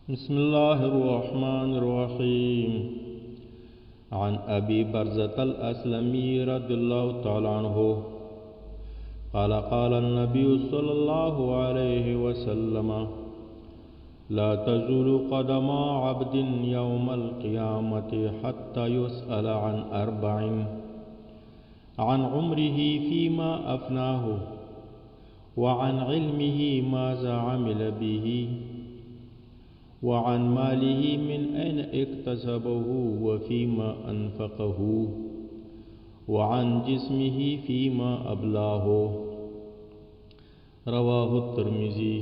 بسم الله الرحمن الرحيم. عن أبي برزة الأسلمي رضي الله تعالى عنه قال قال النبي صلى الله عليه وسلم: لا تزول قدم عبد يوم القيامة حتى يسأل عن أربع: عن عمره فيما أفناه، وعن علمه ماذا عمل به، وعن ماله من أين اكتسبه وفيما أنفقه، وعن جسمه فيما أبلاه. رواه الترمذي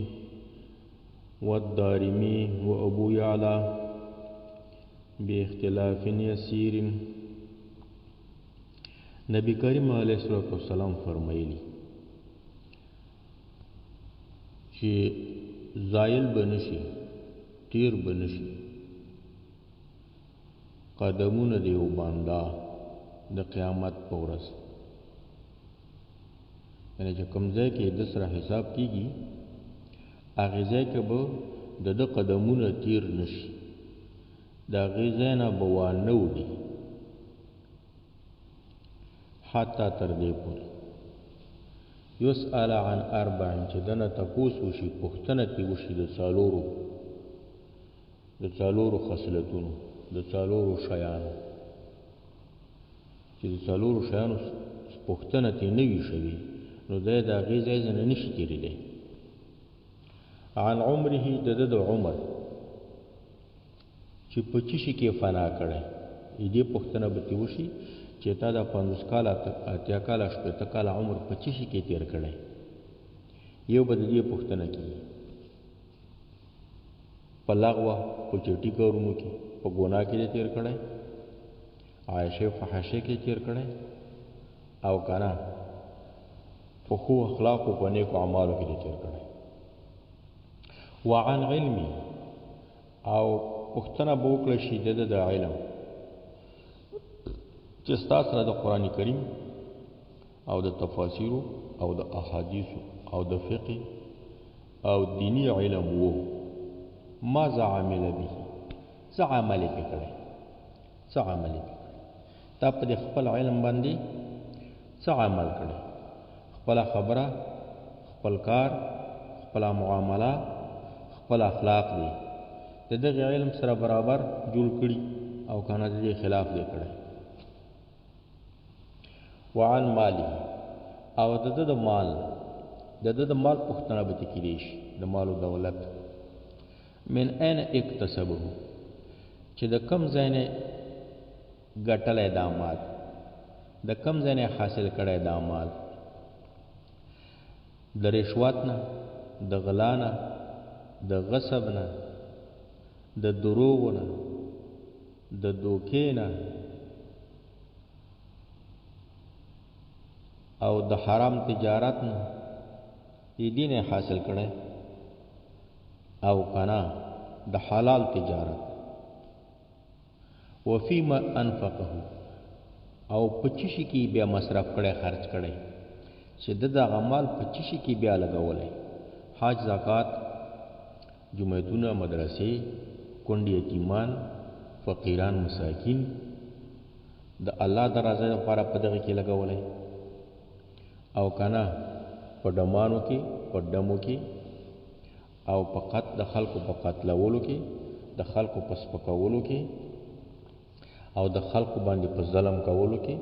والدارمي وأبو يعلى باختلاف يسير. نبی کریم علیہ السلام فرمایلی چې زایل بنشي، تیر بنشي قدمونه د یو بنده د قیامت په ورځ، یعنی چې کوم ځای کې د سره حساب کیږي هغه ځای کې به د قدمونه تیر نشي، د هغې ځای نه به وانه وړي حتی تر دې پورې یسأل عن اربع، چې دنه تپوس وشي، پوښتنه ترې وشي د څلورو خصلتونو، د څلورو شیانو، چې د څلورو شیانو پوښتنه ترې نه وي شوې نو دی د هغې ځای نه نشي تېرېدی. عن عمره، د عمر چې په څه شي کې فنا کړی، دې پوښتنه به ترې وشي چې تا د 50 کاله 80 کاله 80 کاله عمر په څه شي کې تېر کړی. یو به د دې پوښتنه کېږي په لغوه، په چټي کارونو کې، په ګناه کې دې تېر کړی، عایشه فحاشۍ کې تېر کړی، او که نه په ښو اخلاقو په نیکو اعمالو کې دې تېر کړی. وعن علمي، او پوښتنه به وکړی شي د علم چې ستا سره د قرآن کریم او د تفاسیرو او د احادیثو او د فقه او دینی علم وو، ماذا عمل به، څه عمل یې کړی، څه عمل یې کړی، تا په دې خپل علم باندې څه عمل کړی، خپله خبره، خپل کار، خپله معامله، خپل اخلاق دی د دغه علم سره برابر جوړ کړي او که نه د دې خلاف دی کړی. وعن مالی، او د مال، د مال پوښتنه به ترې کېدی شي، د مال و دولت. من این اکتسبه، چې د کم ځای نه ګټلی دا مال، د کم ځای نه حاصل کړی دا مال، د رشوت نه، د غلا نه، د غصب نه، د دروغو نه، د دوکې نه، او د حرام تجارت نه دې نه حاصل کړی، او که نه د حلال تجارت. وفیما انفقه، او په څه شي کې بیا مصرف کړی، خرچ کړی، چې د دغه مال په څه شي کې بیا لګولی، حج، زکات، جمعیتونه، مدرسې، کونډې یتیمان، فقیران، مساکین، د الله د رضا لپاره په دغه کې لګولی، او که نه په ډمانو کې، په ډمو کې، او په د خلکو په قتلولو کې، د خلکو په سپکولو کې، او د خلکو باندې په ظلم کولو کې،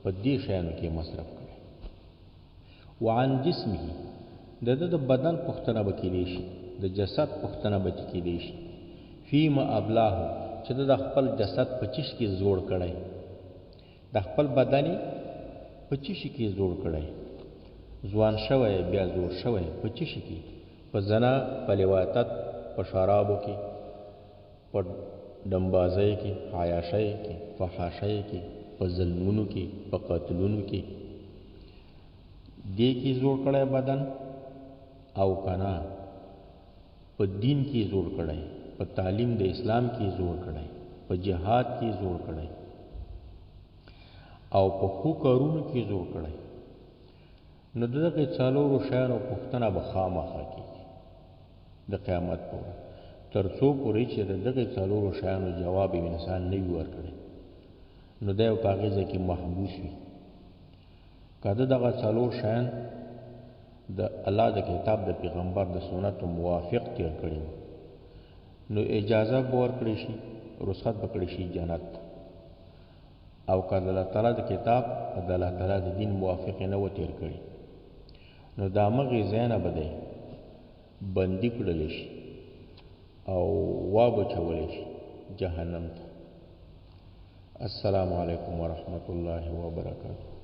په دې شیانو کې مصرف کړي. وعن جسمه، د بدن پوښتنه به کېدی شي، د جسد پوښتنه به کېدی شي. فیما ابلاه، چې د خپل جسد په څه کې زوړ کړی، د خپل بدن په څه شي کې زوړ کړی، ځوان شوی بیا زوړ شوی په څه شي کې، په زنا، په لواطت، په شرابو کې، په ډمبازۍ کې، عیاشۍ کې، فحاشۍ کې، په ظلمونو کې، په قتلونو کې، دې کې زوړ کړی بدن، او که نه په دین کې زوړ کړی، په تعلیم د اسلام کې زوړ کړی، په جهاد کې زوړ کړی، او په ښو کارونو کې زوړ کړی، نو د دغې څلورو شیانو پوښتنه به خامخا کېږي د قیامت په ورځ. تر څو پورې چې د دغه څلورو شیانو جواب انسان نه وي ورکړی نو دی په هغې ځای کې محبوس وي. که ده دغه څلور شیان د الله د کتاب د پیغمبر د سنتو موافق تیر کړي نو اجازه به ورکړی شي، رخصت به کړی شي جنت. او که د الله تعالی د کتاب او د الله تعالی د دین موافق نه و تیر کړي نو د همغې ځای نه به دی بندي کړلی شي او وابچولی شي جهنم ته. السلام علیکم ورحمة الله وبرکاته.